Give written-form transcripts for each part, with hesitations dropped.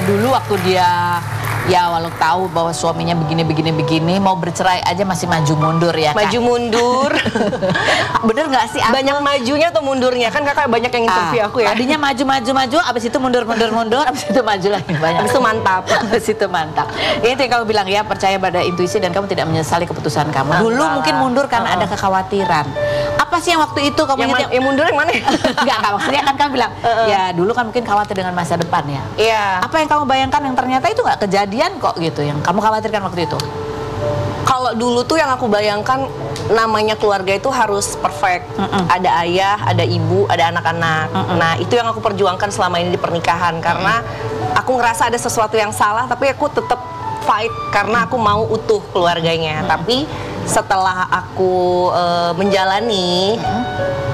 dulu waktu dia ya walau tahu bahwa suaminya begini mau bercerai aja masih maju mundur ya kan? Maju mundur. Bener nggak sih? Banyak majunya atau mundurnya? Kan kakak banyak yang interview aku ya. Tadinya maju, abis itu mundur, abis itu maju lagi banyak. Abis itu mantap. Abis itu mantap. Ini yang kamu bilang ya, percaya pada intuisi dan kamu tidak menyesali keputusan kamu. Dulu mungkin mundur karena ada kekhawatiran. Apa sih yang waktu itu kamu yang mundur yang mana? Enggak, maksudnya kan kamu bilang ya dulu kan mungkin khawatir dengan masa depan ya. Iya. Apa yang kamu bayangkan yang ternyata itu nggak kejadian kok gitu, yang kamu khawatirkan waktu itu? Kalau dulu tuh yang aku bayangkan namanya keluarga itu harus perfect. Ada ayah, ada ibu, ada anak-anak. Nah itu yang aku perjuangkan selama ini di pernikahan. Karena aku ngerasa ada sesuatu yang salah, tapi aku tetap fight karena aku mau utuh keluarganya. Tapi setelah aku menjalani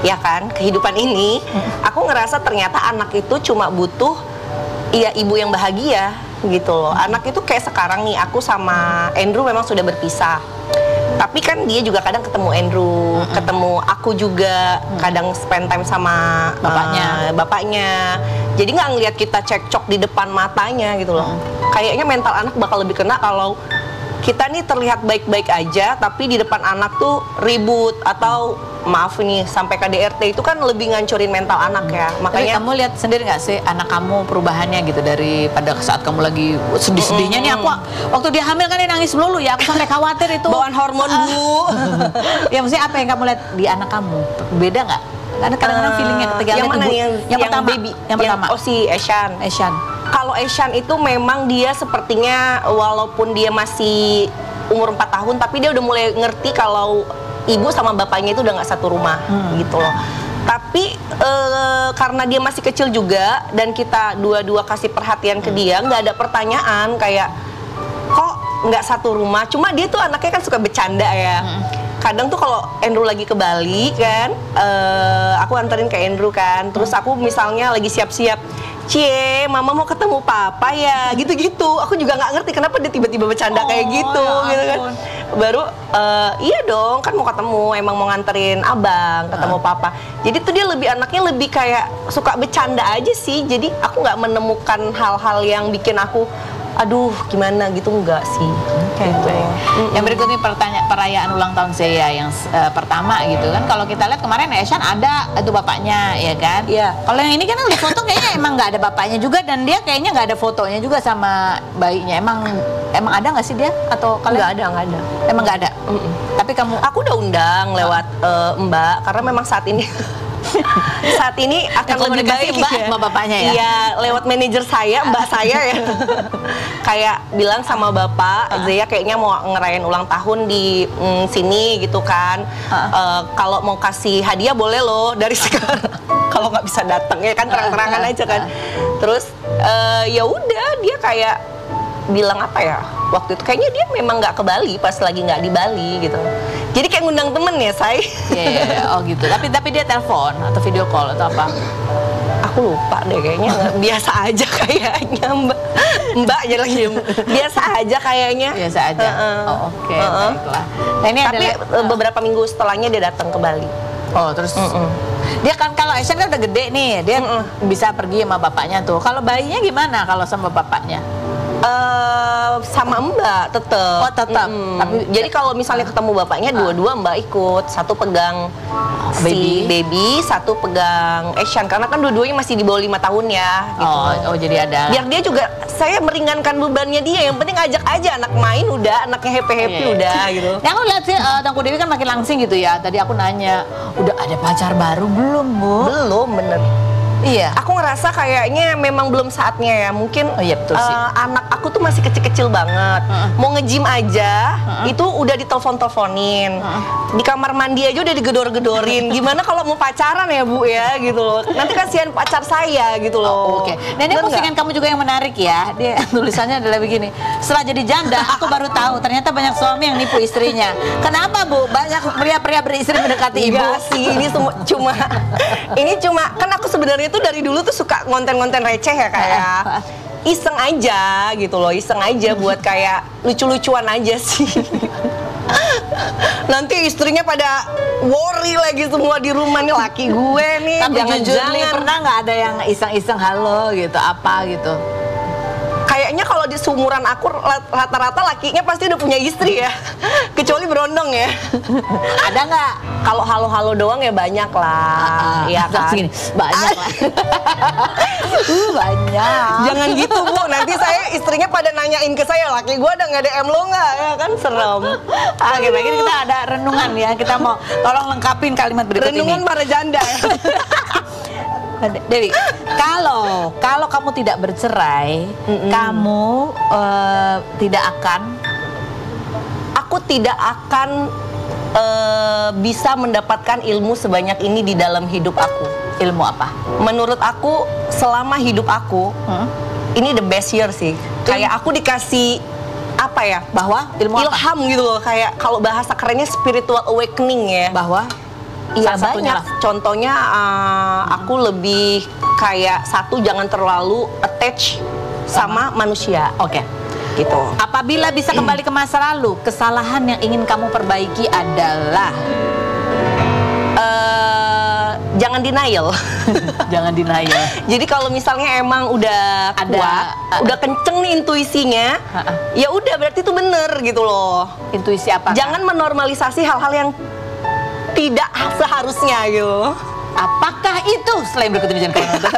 ya kan kehidupan ini, aku ngerasa ternyata anak itu cuma butuh ya ibu yang bahagia gitu loh. Anak itu kayak sekarang nih, aku sama Andrew memang sudah berpisah, tapi kan dia juga kadang ketemu Andrew, ketemu aku juga, kadang spend time sama bapaknya. Jadi nggak ngelihat kita cekcok di depan matanya gitu loh. Kayaknya mental anak bakal lebih kena kalau kita nih terlihat baik-baik aja, tapi di depan anak tuh ribut atau maaf nih sampai KDRT, itu kan lebih ngancurin mental anak ya. Tapi Makanya kamu lihat sendiri nggak sih anak kamu perubahannya gitu dari pada saat kamu lagi sedih-sedihnya nih, aku waktu dia hamil kan dia nangis melulu ya, aku sampai khawatir itu bawaan hormon Bu. Ya maksudnya apa yang kamu lihat di anak kamu beda nggak? Karena kadang-kadang feelingnya ketika yang mana nih, yang pertama baby, yang pertama si Eshan. Kalau Eshan itu memang dia sepertinya walaupun dia masih umur 4 tahun, tapi dia udah mulai ngerti kalau ibu sama bapaknya itu udah nggak satu rumah gitu loh. Tapi karena dia masih kecil juga dan kita dua-dua kasih perhatian ke dia, nggak ada pertanyaan kayak kok nggak satu rumah. Cuma dia tuh anaknya kan suka bercanda ya. Kadang tuh kalau Andrew lagi ke Bali kan, aku anterin ke Andrew kan, terus aku misalnya lagi siap-siap, Cie, mama mau ketemu papa ya, gitu-gitu. Aku juga nggak ngerti kenapa dia tiba-tiba bercanda kayak gitu, ya gitu kan. Baru, iya dong, kan mau ketemu, emang mau nganterin abang, ketemu papa. Jadi tuh dia anaknya lebih kayak suka bercanda aja sih. Jadi aku nggak menemukan hal-hal yang bikin aku, aduh gimana gitu, enggak sih. Gitu. Yang berikutnya perayaan ulang tahun saya yang pertama gitu kan. Kalau kita lihat kemarin Eshan ada itu bapaknya ya kan. Iya. Kalau yang ini kan di foto kayaknya emang nggak ada bapaknya juga, dan dia kayaknya nggak ada fotonya juga sama bayinya. Emang ada nggak sih dia atau kalian? Nggak ada. Emang nggak ada. Tapi aku udah undang lewat Mbak, karena memang saat ini akan lebih baik Mbak ya. sama bapaknya ya? Iya, lewat manajer saya, Mbak saya ya. Kayak bilang sama Bapak, Zea kayaknya mau ngerayain ulang tahun di sini gitu kan. Kalau mau kasih hadiah boleh loh dari sekarang. Kalau nggak bisa datang ya kan terang-terangan aja kan. Terus ya udah dia kayak bilang apa ya, waktu itu kayaknya dia memang nggak ke Bali pas lagi nggak di Bali gitu. Jadi kayak ngundang temen ya, say. Iya, oh gitu. Tapi dia telepon atau video call atau apa? Aku lupa deh kayaknya. Biasa aja kayaknya, Mbak aja lagi. Biasa aja kayaknya. Biasa aja. Oh, oke, baiklah. Nah, ini tapi beberapa minggu setelahnya dia datang ke Bali. Oh, terus dia kan kalau Eshan kan udah gede nih, dia bisa pergi sama bapaknya tuh. Kalau bayinya gimana kalau sama bapaknya? Sama Mbak tetep. Oh, tetap. Tapi jadi kalau misalnya ketemu bapaknya dua-dua Mbak ikut, satu pegang baby, satu pegang Eshan, karena kan dua-duanya masih di bawah 5 tahun ya gitu. Oh, jadi ada. Biar dia juga, saya meringankan bebannya dia, yang penting ajak aja anak main udah, anaknya happy udah gitu. Nah, aku lihat sih Tangku Dewi kan makin langsing gitu ya. Tadi aku nanya, udah ada pacar baru belum, Bu? Belum, bener. Iya. Aku ngerasa kayaknya memang belum saatnya ya. Mungkin iya, betul sih. anak aku tuh masih kecil-kecil banget. Mau nge-gym aja, itu udah ditelepon-teleponin. Di kamar mandi aja udah digedor-gedorin. Gimana kalau mau pacaran ya, Bu ya, gitu loh. Nanti kasihan pacar saya gitu loh. Oke. Nah, ini postingan kamu juga yang menarik ya. Dia tulisannya adalah begini. Setelah jadi janda, aku baru tahu ternyata banyak suami yang nipu istrinya. Kenapa, Bu? Banyak pria-pria beristri mendekati ibu. Enggak sih, ini cuma kan aku sebenarnya tuh dari dulu tuh suka konten-konten receh ya, kayak iseng aja gitu loh, iseng aja buat kayak lucu-lucuan aja sih. Nanti istrinya pada worry lagi semua di rumah, nih laki gue nih. Tapi jujur nih, pernah nggak ada yang iseng-iseng halo gitu, apa gitu? kayaknya kalau di seumuran aku rata-rata lakinya pasti udah punya istri ya. Kecuali berondong ya. Ada nggak? Kalau halo-halo doang ya banyak lah. Iya kan? Segini, banyak lah. Banyak. Jangan gitu Bu, nanti saya istrinya pada nanyain ke saya, laki gue ada nggak DM lo nggak? Ya kan serem. Oke, baik, ini kita ada renungan ya. Kita mau tolong lengkapin kalimat berikut Renungan ini. para janda. Dewi, kalau kamu tidak bercerai, kamu Aku tidak akan bisa mendapatkan ilmu sebanyak ini di dalam hidup aku. ilmu apa? Menurut aku selama hidup aku ini the best year sih. Kayak aku dikasih apa ya? Bahwa ilmu apa? Ilham gitu loh. Kayak kalau bahasa kerennya spiritual awakening ya. Bahwa Iya salah satunya banyak. lah. Contohnya aku lebih kayak satu, jangan terlalu attach sama manusia. Oke. Gitu. Apabila bisa kembali ke masa lalu, kesalahan yang ingin kamu perbaiki adalah Jangan denial. jangan denial. Jadi kalau misalnya emang udah kuat, udah kenceng nih intuisinya, ya udah berarti itu bener gitu loh. Intuisi apa? Jangan menormalisasi hal-hal yang tidak seharusnya gitu. Apakah itu? Selain berikut ini jangan kemana-mana.